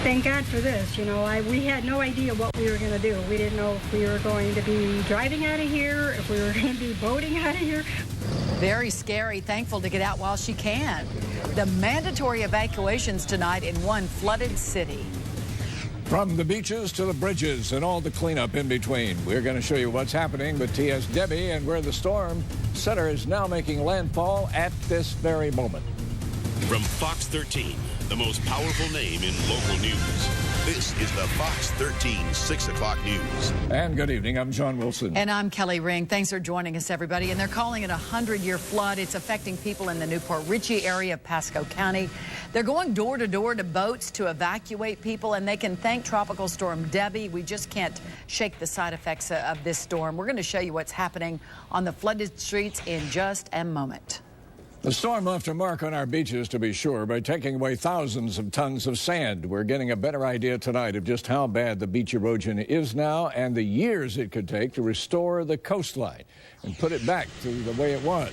Thank God for this. You know, we had no idea what we were going to do. We didn't know if we were going to be driving out of here, if we were going to be boating out of here. Very scary. Thankful to get out while she can. The mandatory evacuations tonight in one flooded city. From the beaches to the bridges and all the cleanup in between, we're going to show you what's happening with TS Debby and where the storm center is now making landfall at this very moment. From Fox 13, the most powerful name in local news, this is the Fox 13 6 o'clock news. And good evening. I'm John Wilson. And I'm Kelly Ring. Thanks for joining us, everybody. And they're calling it a 100-year flood. It's affecting people in the Newport Richey area of Pasco County. They're going door to door to boats to evacuate people, and they can thank Tropical Storm Debby. We just can't shake the side effects of this storm. We're going to show you what's happening on the flooded streets in just a moment. The storm left a mark on our beaches, to be sure, by taking away thousands of tons of sand. We're getting a better idea tonight of just how bad the beach erosion is now and the years it could take to restore the coastline and put it back to the way it was.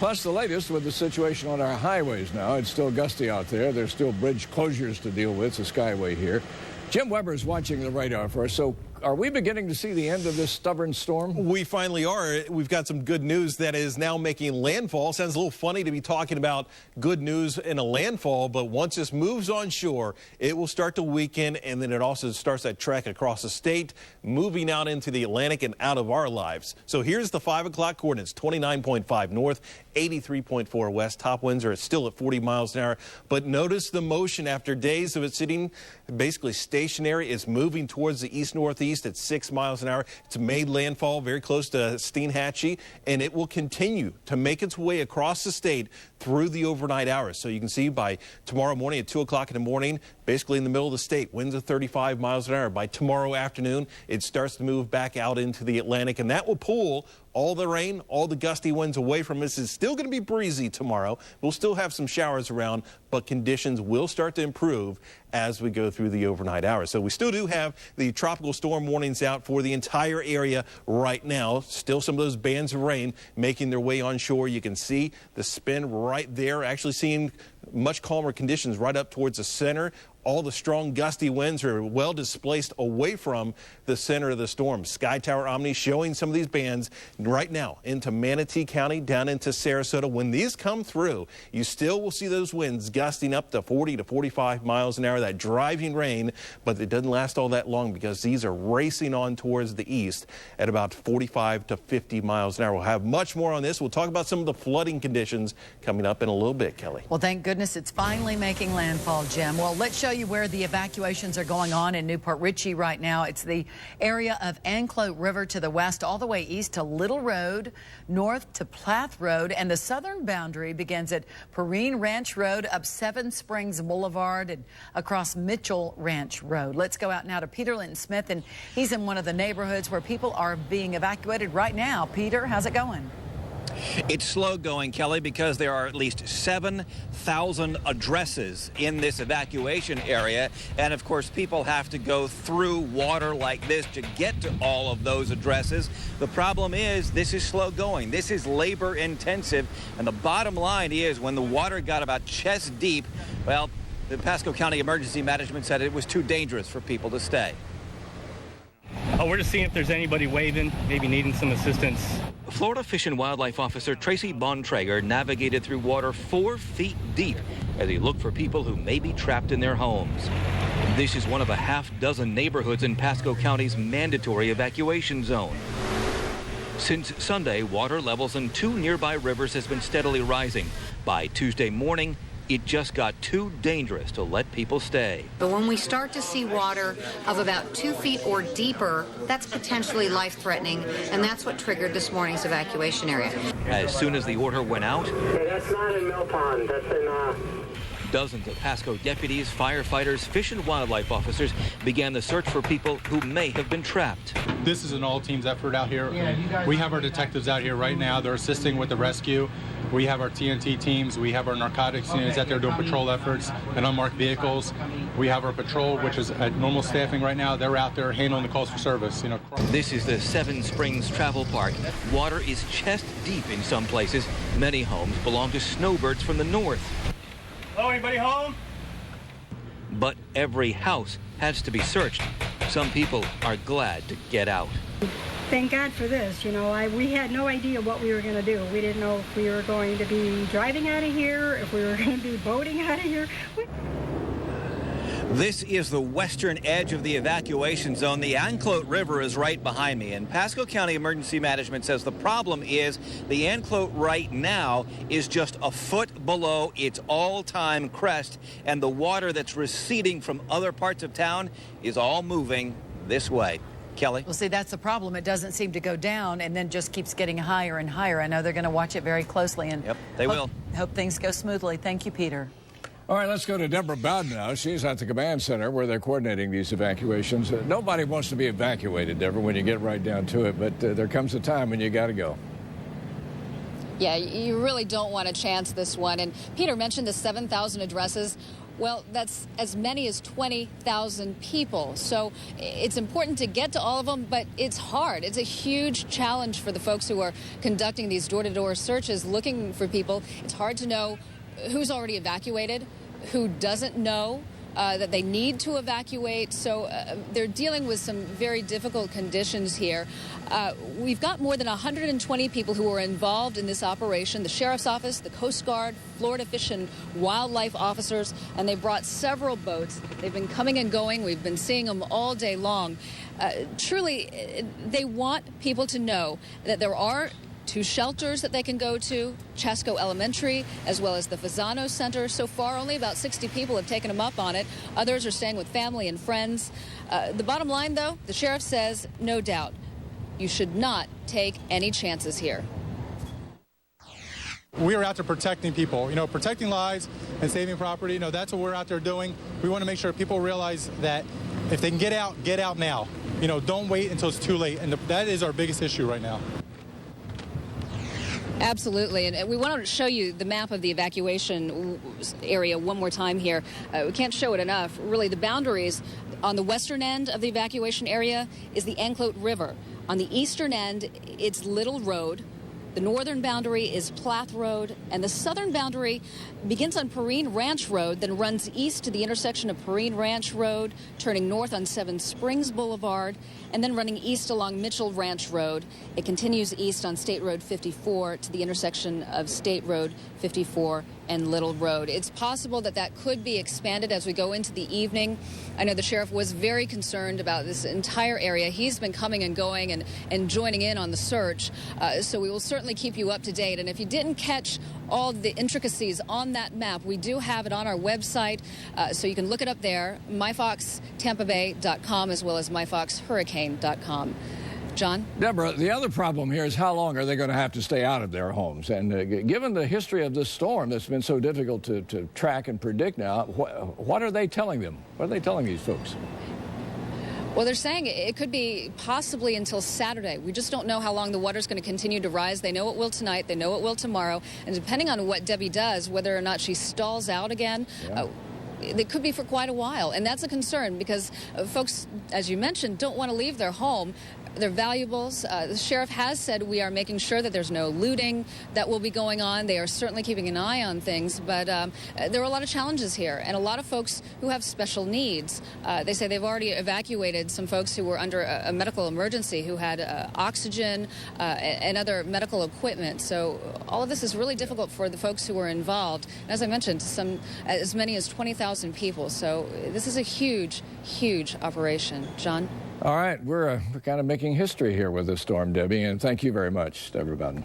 Plus, the latest with the situation on our highways now. It's still gusty out there. There's still bridge closures to deal with, the Skyway here. Jim Weber's watching the radar for us. So are we beginning to see the end of this stubborn storm? We finally are. We've got some good news that is now making landfall. Sounds a little funny to be talking about good news in a landfall, but once this moves on shore, it will start to weaken, and then it also starts that trek across the state, moving out into the Atlantic and out of our lives. So here's the 5 o'clock coordinates: 29.5 north, 83.4 west. Top winds are still at 40 miles an hour. But notice the motion after days of it sitting basically stationary. It's moving towards the east-northeast at 6 miles an hour. It's made landfall very close to Steinhatchee, and it will continue to make its way across the state through the overnight hours. So you can see by tomorrow morning at 2 o'clock in the morning, basically in the middle of the state, winds of 35 miles an hour. By tomorrow afternoon, it starts to move back out into the Atlantic, and that will pull all the rain, all the gusty winds away from us. It's still going to be breezy tomorrow. We'll still have some showers around, but conditions will start to improve as we go through the overnight hours. So we still do have the tropical storm warnings out for the entire area right now. Still some of those bands of rain making their way on shore. You can see the spin right there, actually seeing much calmer conditions right up towards the center. All the strong gusty winds are well displaced away from the center of the storm. Sky Tower Omni showing some of these bands right now into Manatee County, down into Sarasota. When these come through, you still will see those winds gusting up to 40 to 45 miles an hour, that driving rain, but it doesn't last all that long because these are racing on towards the east at about 45 to 50 miles an hour. We'll have much more on this. We'll talk about some of the flooding conditions coming up in a little bit, Kelly. Well, thank goodness it's finally making landfall, Jim. Well, let's show you where the evacuations are going on in Newport Richey right now. It's the area of Anclote River to the west, all the way east to Little Road, north to Plath Road, and the southern boundary begins at Perrine Ranch Road, up Seven Springs Boulevard, and across Mitchell Ranch Road. Let's go out now to Peter Linton Smith, and he's in one of the neighborhoods where people are being evacuated right now. Peter, how's it going? It's slow going, Kelly, because there are at least 7,000 addresses in this evacuation area. And of course, people have to go through water like this to get to all of those addresses. The problem is this is slow going. This is labor intensive. And the bottom line is when the water got about chest deep, well, the Pasco County Emergency Management said it was too dangerous for people to stay. Oh, we're just seeing if there's anybody waving, maybe needing some assistance. Florida Fish and Wildlife Officer Tracy Bontrager navigated through water 4 feet deep as he looked for people who may be trapped in their homes. This is one of a half-dozen neighborhoods in Pasco County's mandatory evacuation zone. Since Sunday, water levels in 2 nearby rivers has been steadily rising. By Tuesday morning, it just got too dangerous to let people stay. But when we start to see water of about 2 feet or deeper, that's potentially life-threatening, and that's what triggered this morning's evacuation area. As soon as the order went out, hey, that's not in Mill Pond, that's in dozens of Pasco deputies, firefighters, fish and wildlife officers began the search for people who may have been trapped. This is an all-teams effort out here. We have our detectives out here right now. They're assisting with the rescue. We have our TNT teams. We have our narcotics units out there doing patrol efforts and unmarked vehicles. We have our patrol, which is at normal staffing right now. They're out there handling the calls for service. This is the Seven Springs Travel Park. Water is chest deep in some places. Many homes belong to snowbirds from the north. Hello, anybody home? but every house has to be searched. Some people are glad to get out. Thank God for this. You know, we had no idea what we were going to do. We didn't know if we were going to be driving out of here, if we were going to be boating out of here. This is the western edge of the evacuation zone. The Anclote River is right behind me, and Pasco County Emergency Management says the problem is the Anclote right now is just a foot below its all-time crest, and the water that's receding from other parts of town is all moving this way. Kelly? Well, see, that's the problem. It doesn't seem to go down and then just keeps getting higher and higher. I know they're going to watch it very closely, and yep, they will. Hope things go smoothly. Thank you, Peter. All right, let's go to Deborah Bowden now. She's at the command center where they're coordinating these evacuations. Nobody wants to be evacuated, Deborah, when you get right down to it, but there comes a time when you got to go. Yeah, you really don't want to chance this one. And Peter mentioned the 7,000 addresses. Well, that's as many as 20,000 people. So it's important to get to all of them, but it's hard. It's a huge challenge for the folks who are conducting these door-to-door searches, looking for people. It's hard to know who's already evacuated, who doesn't know that they need to evacuate. So they're dealing with some very difficult conditions here. We've got more than 120 people who are involved in this operation: the Sheriff's Office, the Coast Guard, Florida Fish and Wildlife officers, and they brought several boats. They've been coming and going. We've been seeing them all day long. Truly, they want people to know that there are 2 shelters that they can go to, Chesco Elementary, as well as the Fasano Center. So far, only about 60 people have taken them up on it. Others are staying with family and friends. The bottom line, though, the sheriff says, no doubt, you should not take any chances here. We are out there protecting people, protecting lives and saving property. That's what we're out there doing. We want to make sure people realize that if they can get out now. Don't wait until it's too late. And that is our biggest issue right now. Absolutely, and we want to show you the map of the evacuation area one more time here. We can't show it enough. Really, the boundaries on the western end of the evacuation area is the Anclote River. On the eastern end, it's Little Road. The northern boundary is Plath Road, and the southern boundary begins on Perrine Ranch Road, then runs east to the intersection of Perrine Ranch Road, turning north on 7 Springs Boulevard, and then running east along Mitchell Ranch Road. It continues east on State Road 54 to the intersection of State Road 54 and Little Road. It's possible that that could be expanded as we go into the evening. I know the sheriff was very concerned about this entire area. He's been coming and going and joining in on the search, so we will certainly keep you up to date. And if you didn't catch all the intricacies on that map, we do have it on our website, so you can look it up there, myfoxtampabay.com, as well as myfoxhurricane.com. John? Deborah, the other problem here is how long are they going to have to stay out of their homes? And given the history of this storm that's been so difficult to track and predict now, what are they telling them? What are they telling these folks? Well, they're saying it could be possibly until Saturday. We just don't know how long the water's going to continue to rise. They know it will tonight. They know it will tomorrow. And depending on what Debbie does, whether or not she stalls out again, it could be for quite a while. And that's a concern because folks, as you mentioned, don't want to leave their home. Their valuables. The sheriff has said we are making sure that there's no looting that will be going on. They are certainly keeping an eye on things, but there are a lot of challenges here and a lot of folks who have special needs. They say they've already evacuated some folks who were under a medical emergency, who had oxygen and other medical equipment. So all of this is really difficult for the folks who are involved. And as I mentioned, as many as 20,000 people. So this is a huge, huge operation. John? All right, we're kind of making history here with this storm, Debbie, and thank you very much, Deborah Bowden.